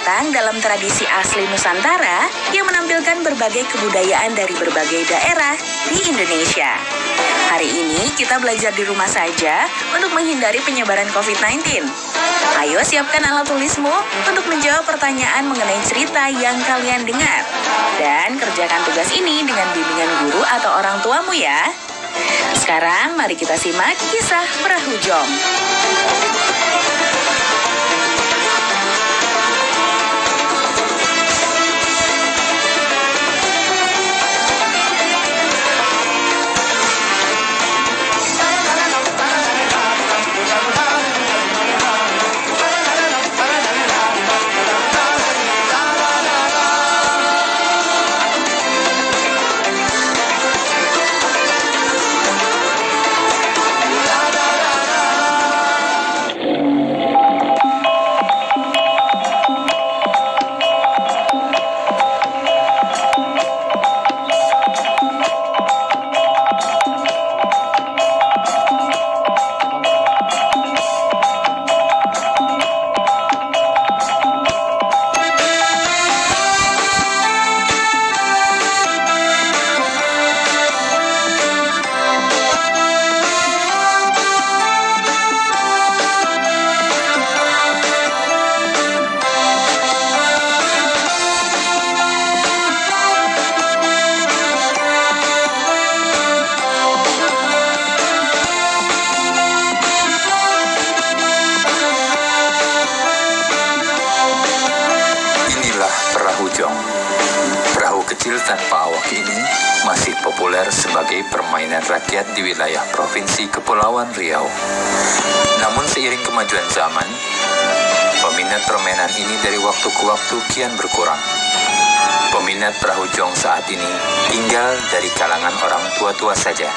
datang dalam tradisi asli Nusantara yang menampilkan berbagai kebudayaan dari berbagai daerah di Indonesia. Hari ini kita belajar di rumah saja untuk menghindari penyebaran COVID-19. Ayo siapkan alat tulismu untuk menjawab pertanyaan mengenai cerita yang kalian dengar. Dan kerjakan tugas ini dengan bimbingan guru atau orang tuamu ya. Sekarang mari kita simak kisah Perahu Jong. Perahu kecil tanpa awak ini masih populer sebagai permainan rakyat di wilayah Provinsi Kepulauan Riau. Namun seiring kemajuan zaman, peminat permainan ini dari waktu ke waktu kian berkurang. Peminat perahu jong saat ini tinggal dari kalangan orang tua-tua saja.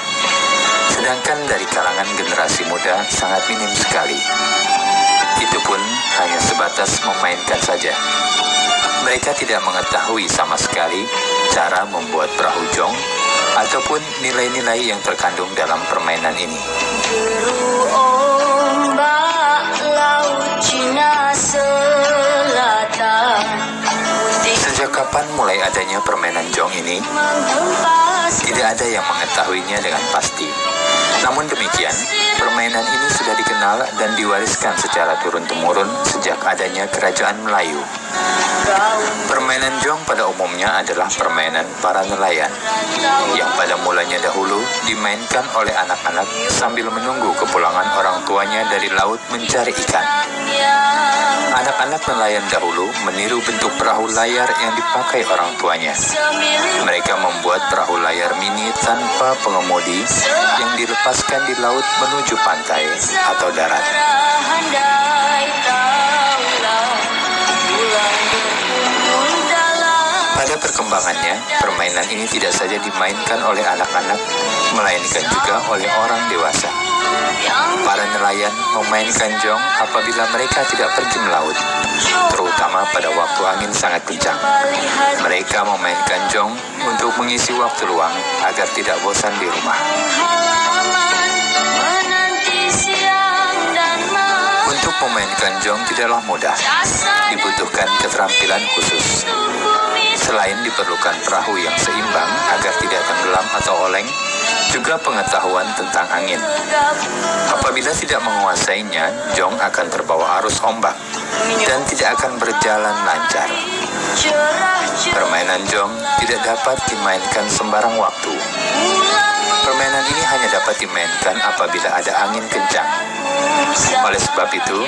Sedangkan dari kalangan generasi muda sangat minim sekali. Itu pun hanya sebatas memainkan saja. Mereka tidak mengetahui sama sekali cara membuat perahu jong ataupun nilai-nilai yang terkandung dalam permainan ini. Deru ombak laut Cina Selatan. Sejak kapan mulai adanya permainan jong ini? Tidak ada yang mengetahuinya dengan pasti. Namun demikian, permainan ini sudah dikenal dan diwariskan secara turun-temurun sejak adanya Kerajaan Melayu. Permainan jong pada umumnya adalah permainan para nelayan, yang pada mulanya dahulu dimainkan oleh anak-anak sambil menunggu kepulangan orang tuanya dari laut mencari ikan. Anak-anak nelayan dahulu meniru bentuk perahu layar yang dipakai orang tuanya. Mereka membuat perahu layar mini tanpa pengemudi yang dilepaskan di laut menuju pantai atau darat. Pada perkembangannya, permainan ini tidak saja dimainkan oleh anak-anak, melainkan juga oleh orang dewasa. Para nelayan memainkan jong apabila mereka tidak pergi melaut, terutama pada waktu angin sangat kencang. Mereka memainkan jong untuk mengisi waktu luang agar tidak bosan di rumah. Untuk memainkan jong tidaklah mudah, dibutuhkan keterampilan khusus. Selain diperlukan perahu yang seimbang agar tidak tenggelam atau oleng, juga pengetahuan tentang angin. Apabila tidak menguasainya, jong akan terbawa arus ombak dan tidak akan berjalan lancar. Permainan jong tidak dapat dimainkan sembarang waktu. Permainan ini hanya dapat dimainkan apabila ada angin kencang. Oleh sebab itu,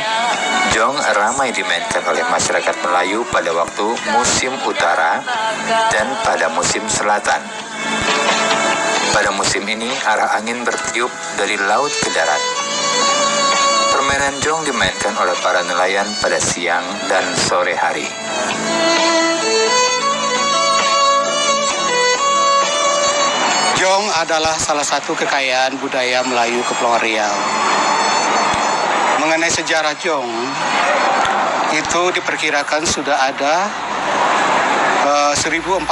jong ramai dimainkan oleh masyarakat Melayu pada waktu musim utara dan pada musim selatan. Pada musim ini, arah angin bertiup dari laut ke darat. Permainan jong dimainkan oleh para nelayan pada siang dan sore hari. Jong adalah salah satu kekayaan budaya Melayu Kepulauan Riau. Mengenai sejarah jong, itu diperkirakan sudah ada 1400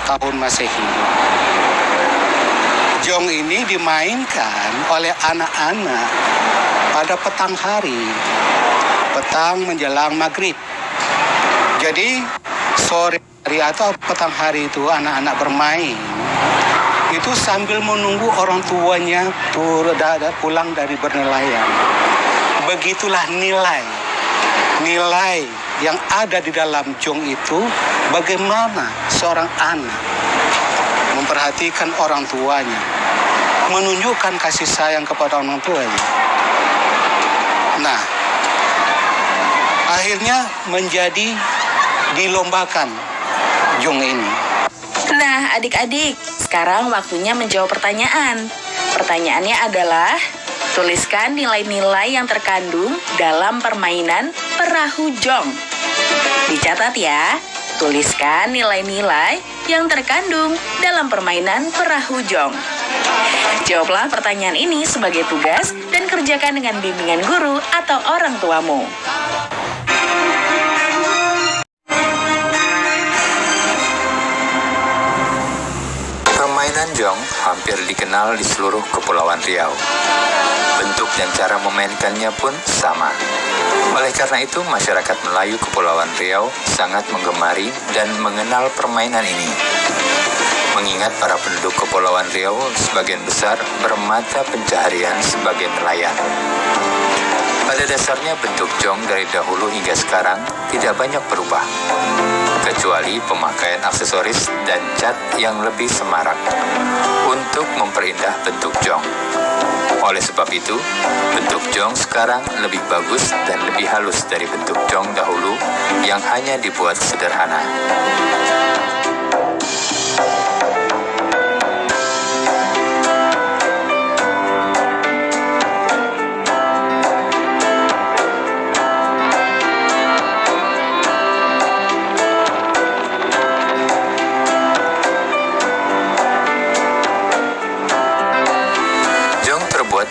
tahun Masehi. Jong ini dimainkan oleh anak-anak pada petang hari, petang menjelang maghrib. Jadi sore hari atau petang hari itu anak-anak bermain. Itu sambil menunggu orang tuanya pulang dari bernelayan. Begitulah nilai yang ada di dalam jong itu, bagaimana seorang anak memperhatikan orang tuanya, menunjukkan kasih sayang kepada orang tuanya. Nah, akhirnya menjadi dilombakan jong ini. Nah, adik-adik, sekarang waktunya menjawab pertanyaan. Pertanyaannya adalah, tuliskan nilai-nilai yang terkandung dalam permainan perahu jong. Dicatat ya, tuliskan nilai-nilai yang terkandung dalam permainan perahu jong. Jawablah pertanyaan ini sebagai tugas dan kerjakan dengan bimbingan guru atau orang tuamu. Permainan jong hampir dikenal di seluruh Kepulauan Riau. Bentuk dan cara memainkannya pun sama. Oleh karena itu, masyarakat Melayu Kepulauan Riau sangat menggemari dan mengenal permainan ini. Mengingat para penduduk Kepulauan Riau sebagian besar bermata pencaharian sebagai nelayan. Pada dasarnya bentuk jong dari dahulu hingga sekarang tidak banyak berubah, kecuali pemakaian aksesoris dan cat yang lebih semarak untuk memperindah bentuk jong. Oleh sebab itu, bentuk jong sekarang lebih bagus dan lebih halus dari bentuk jong dahulu yang hanya dibuat sederhana.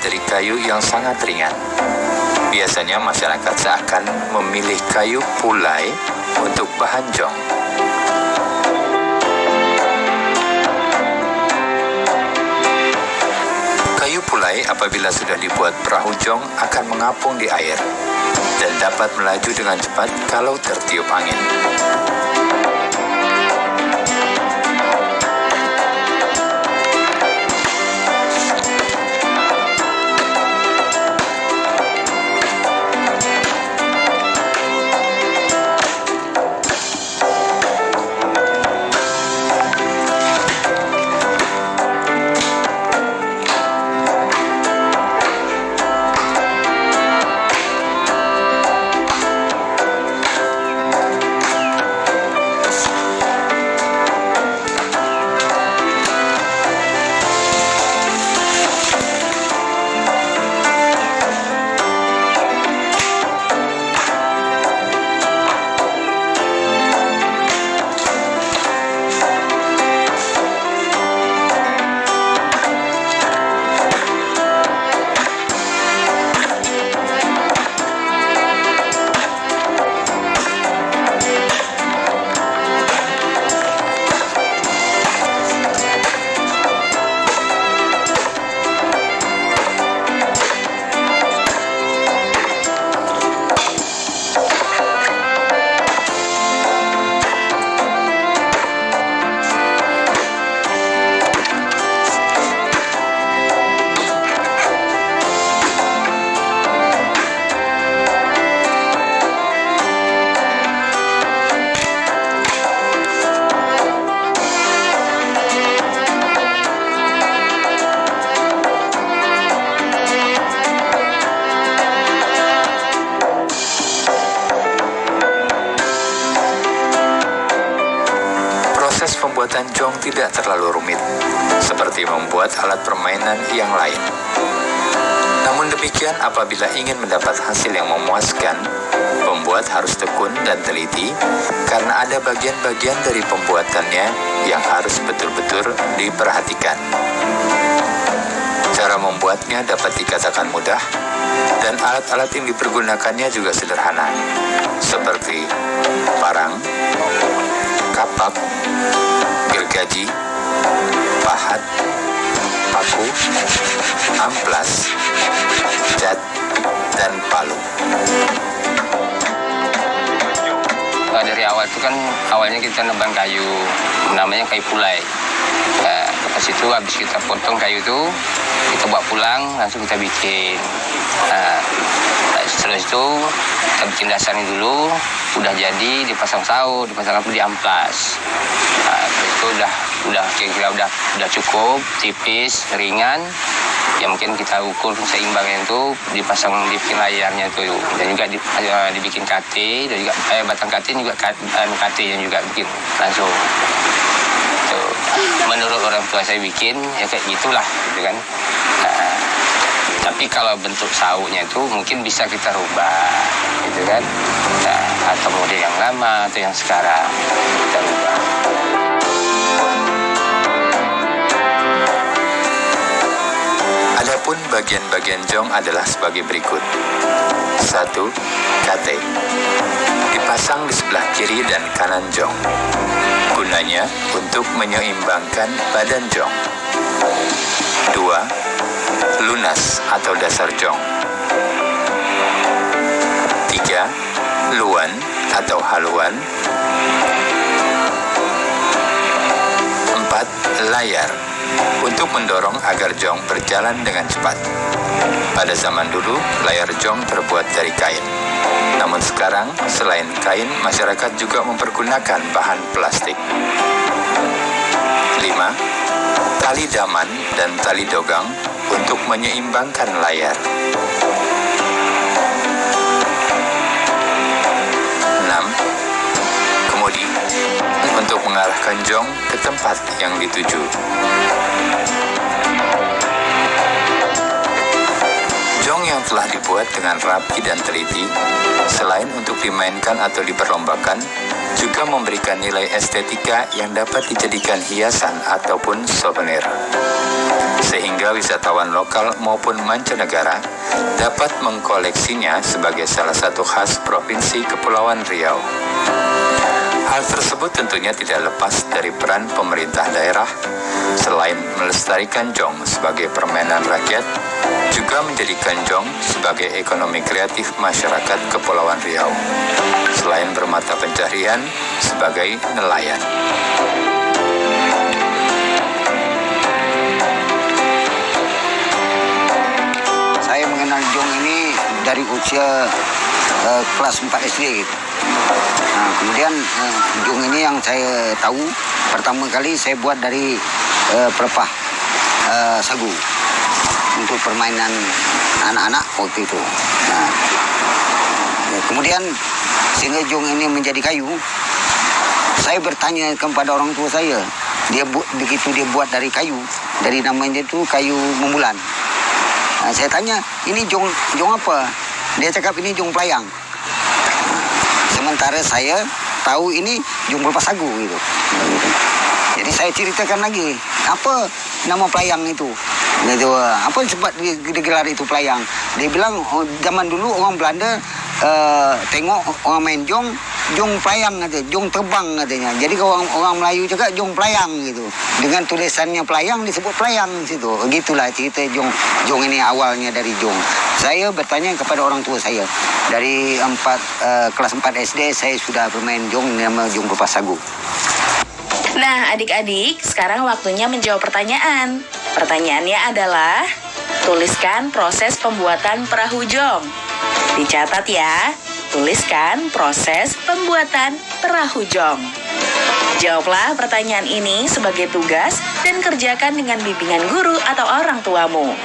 Dari kayu yang sangat ringan. Biasanya masyarakat seakan memilih kayu pulai untuk bahan jong. Kayu pulai apabila sudah dibuat perahu jong akan mengapung di air dan dapat melaju dengan cepat kalau tertiup angin. Pembuatan jong tidak terlalu rumit, seperti membuat alat permainan yang lain. Namun demikian, apabila ingin mendapat hasil yang memuaskan, pembuat harus tekun dan teliti, karena ada bagian-bagian dari pembuatannya yang harus betul-betul diperhatikan. Cara membuatnya dapat dikatakan mudah, dan alat-alat yang dipergunakannya juga sederhana, seperti parang, kapak, gergaji, pahat, paku, amplas, cat, dan palu. dari awal itu kan awalnya kita nebang kayu, namanya kayu pulai. Lepas itu habis kita potong kayu itu, kita bawa pulang, langsung kita bikin. Setelah itu kita bikin dasarnya dulu, udah jadi dipasang saut, dipasang apa, diamplas. Itu udah kira-kira udah cukup, tipis, ringan. Ya mungkin kita ukur seimbangnya itu, dibikin layarnya itu, dan juga dibikin kate, dan juga batang kate juga kate yang juga bikin langsung. Itu menurut orang tua saya bikin ya kayak gitulah, gitu kan. Tapi kalau bentuk sautnya itu mungkin bisa kita rubah, gitu kan. Atau model yang lama atau yang sekarang kita rubah. Adapun bagian-bagian jong adalah sebagai berikut. 1. Kate. Dipasang di sebelah kiri dan kanan jong. Gunanya untuk menyeimbangkan badan jong. 2. Lunas atau dasar jong. 3. Luan atau haluan. 4. Layar untuk mendorong agar jong berjalan dengan cepat. Pada zaman dulu, layar jong terbuat dari kain. Namun sekarang, selain kain, masyarakat juga mempergunakan bahan plastik. 5. Tali daman dan tali dogang untuk menyeimbangkan layar. 6. Kemudi untuk mengarahkan jong ke tempat yang dituju. Jong yang telah dibuat dengan rapi dan teliti, selain untuk dimainkan atau diperlombakan, juga memberikan nilai estetika yang dapat dijadikan hiasan ataupun souvenir. Sehingga wisatawan lokal maupun mancanegara dapat mengkoleksinya sebagai salah satu khas Provinsi Kepulauan Riau. Hal tersebut tentunya tidak lepas dari peran pemerintah daerah, selain melestarikan jong sebagai permainan rakyat, juga menjadikan jong sebagai ekonomi kreatif masyarakat Kepulauan Riau, selain bermata pencaharian sebagai nelayan. Saya mengenal jong ini dari usia kelas 4 SD gitu. Nah, kemudian jong ini yang saya tahu pertama kali saya buat dari pelepah sagu untuk permainan anak-anak waktu itu. Nah, kemudian sehingga jong ini menjadi kayu, saya bertanya kepada orang tua saya, begitu dia buat dari kayu, dari namanya itu kayu membulan. Nah, saya tanya, ini jong apa? Dia cakap ini jong pelayang. Sementara saya tahu ini jong pelepah sagu gitu. Jadi saya ceritakan lagi, apa nama pelayang itu? Gitu, apa sebab digelar itu pelayang? Dia bilang, zaman dulu orang Belanda tengok orang main jong pelayang katanya, jong terbang katanya. Jadi kalau orang Melayu juga jong pelayang gitu. Dengan tulisannya pelayang disebut pelayang situ. Gitulah cerita jong ini awalnya dari jong. Saya bertanya kepada orang tua saya. Dari kelas 4 SD saya sudah bermain jong, nama jong pelepah sagu. Nah, adik-adik, sekarang waktunya menjawab pertanyaan. Pertanyaannya adalah, tuliskan proses pembuatan perahu jong. Dicatat ya, tuliskan proses pembuatan perahu jong. Jawablah pertanyaan ini sebagai tugas dan kerjakan dengan bimbingan guru atau orang tuamu.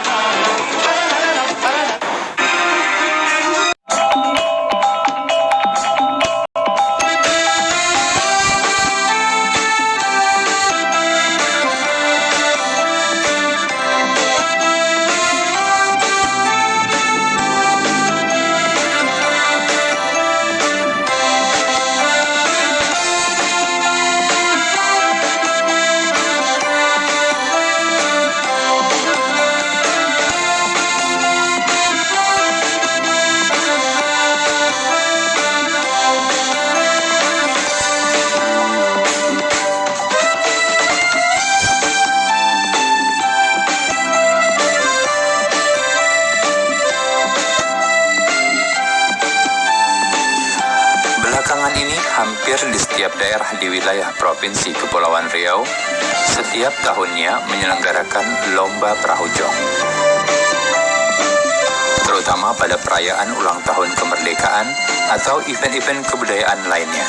daerah di wilayah Provinsi Kepulauan Riau setiap tahunnya menyelenggarakan lomba perahu jong, terutama pada perayaan ulang tahun kemerdekaan atau event-event kebudayaan lainnya.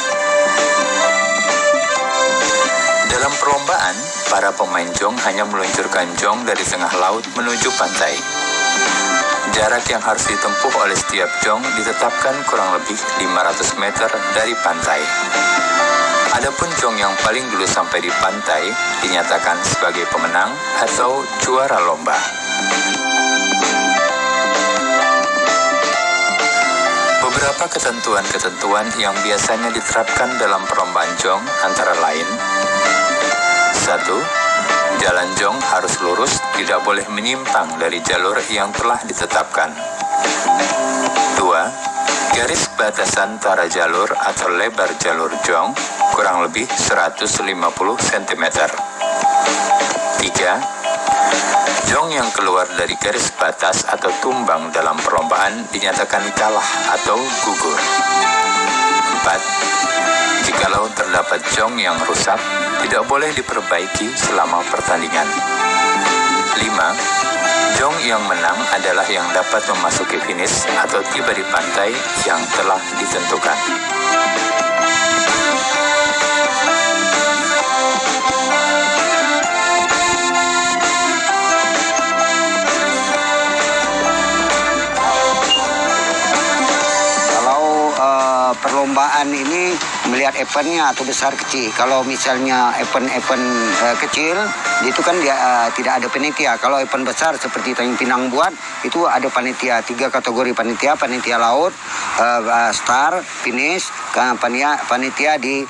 Dalam perlombaan, para pemain jong hanya meluncurkan jong dari tengah laut menuju pantai. Jarak yang harus ditempuh oleh setiap jong ditetapkan kurang lebih 500 meter dari pantai. Adapun jong yang paling dulu sampai di pantai dinyatakan sebagai pemenang atau juara lomba. Beberapa ketentuan-ketentuan yang biasanya diterapkan dalam perlombaan jong antara lain: 1. Jalan jong harus lurus, tidak boleh menyimpang dari jalur yang telah ditetapkan. 2. Garis batasan antara jalur atau lebar jalur jong kurang lebih 150 cm. 3. Jong yang keluar dari garis batas atau tumbang dalam perlombaan dinyatakan kalah atau gugur. 4. Jikalau terdapat jong yang rusak, tidak boleh diperbaiki selama pertandingan. 5. Jong yang menang adalah yang dapat memasuki finish atau tiba di pantai yang telah ditentukan. Perlombaan ini melihat eventnya atau besar kecil. Kalau misalnya event-event kecil, itu kan dia tidak ada panitia. Kalau event besar seperti Tanjung Pinang buat, itu ada panitia, 3 kategori panitia: panitia laut, star, finish, panitia di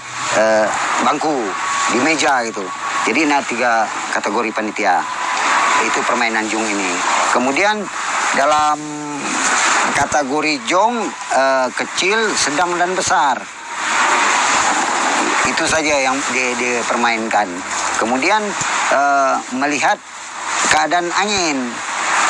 bangku, di meja gitu. Jadi 3 kategori panitia. Itu permainan jong ini. Kemudian dalam kategori jong kecil, sedang dan besar, itu saja yang dipermainkan. Kemudian melihat keadaan angin,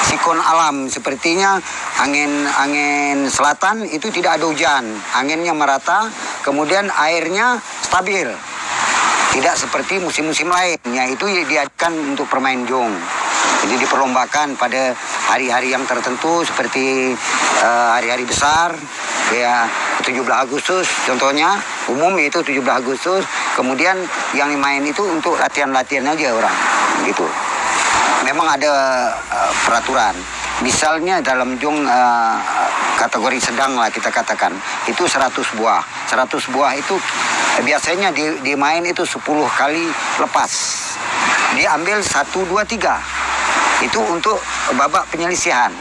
sikon alam, sepertinya angin selatan itu tidak ada hujan, anginnya merata, kemudian airnya stabil, tidak seperti musim-musim lain, yaitu diadakan untuk permain jong. Jadi diperlombakan pada hari-hari yang tertentu seperti hari-hari besar, ya 17 Agustus contohnya, umum itu 17 Agustus. Kemudian yang dimain itu untuk latihan-latihan aja orang, gitu. Memang ada peraturan. Misalnya dalam jong kategori sedang lah kita katakan, itu 100 buah. 100 buah itu biasanya dimain itu 10 kali lepas. Diambil 1, 2, 3. Itu untuk babak penyelisihan.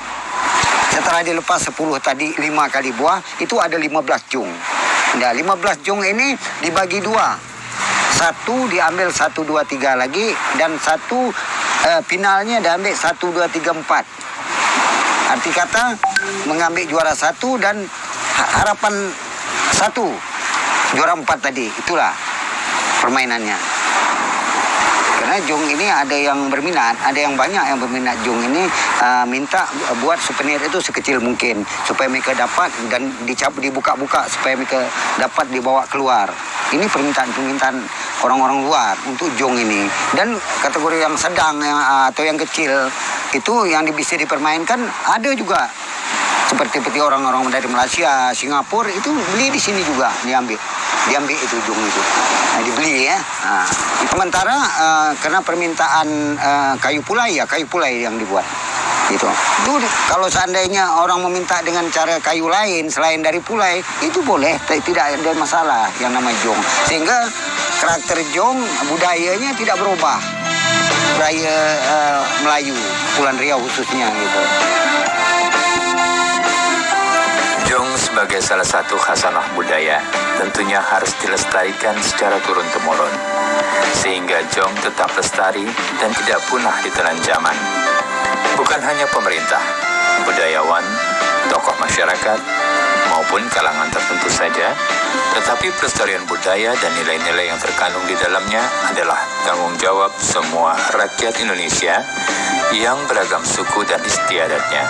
Setelah dilepas 10 tadi 5 kali buah, itu ada 15 jong. Nah, 15 jong ini dibagi 2. 1 diambil 1, 2, 3 lagi, dan 1 finalnya diambil 1, 2, 3, 4. Arti kata mengambil juara 1 dan harapan 1 juara 4 tadi. Itulah permainannya. Karena jong ini ada yang berminat, ada yang banyak yang berminat jong ini, minta buat souvenir itu sekecil mungkin supaya mereka dapat, dan dibuka-buka supaya mereka dapat dibawa keluar. Ini permintaan orang-orang luar untuk jong ini. Dan kategori yang sedang atau yang kecil itu yang bisa dipermainkan ada juga. Seperti orang-orang dari Malaysia, Singapura itu beli di sini juga, diambil itu jong itu. Nah, dibeli ya. Nah, sementara karena permintaan kayu pulai yang dibuat. Gitu. Itu kalau seandainya orang meminta dengan cara kayu lain selain dari pulai, itu boleh, tidak ada masalah yang nama jong. Sehingga karakter jong budayanya tidak berubah. Budaya Melayu, Kepulauan Riau khususnya gitu. Jong sebagai salah satu khasanah budaya tentunya harus dilestarikan secara turun-temurun, sehingga jong tetap lestari dan tidak punah ditelan zaman. Bukan hanya pemerintah, budayawan, tokoh masyarakat, maupun kalangan tertentu saja, tetapi pelestarian budaya dan nilai-nilai yang terkandung di dalamnya adalah tanggung jawab semua rakyat Indonesia yang beragam suku dan istiadatnya.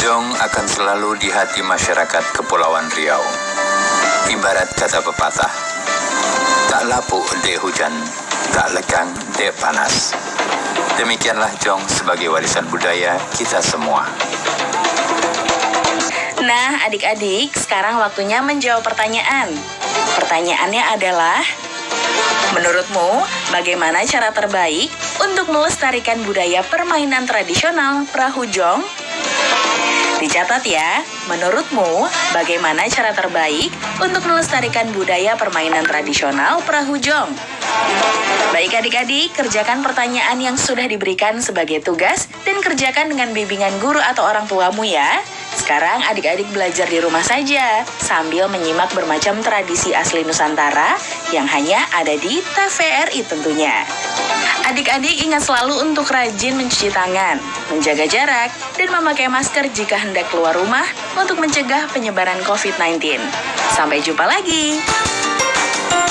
Jong akan selalu di hati masyarakat Kepulauan Riau. Ibarat kata pepatah, tak lapuk dek hujan, tak lekang dek panas. Demikianlah Jong sebagai warisan budaya kita semua. Nah, adik-adik, sekarang waktunya menjawab pertanyaan. Pertanyaannya adalah, menurutmu bagaimana cara terbaik untuk melestarikan budaya permainan tradisional perahu jong? Dicatat ya, menurutmu bagaimana cara terbaik untuk melestarikan budaya permainan tradisional perahu jong? Baik adik-adik, kerjakan pertanyaan yang sudah diberikan sebagai tugas dan kerjakan dengan bimbingan guru atau orang tuamu ya. Sekarang adik-adik belajar di rumah saja sambil menyimak bermacam tradisi asli Nusantara yang hanya ada di TVRI tentunya. Adik-adik ingat selalu untuk rajin mencuci tangan, menjaga jarak, dan memakai masker jika hendak keluar rumah untuk mencegah penyebaran COVID-19. Sampai jumpa lagi.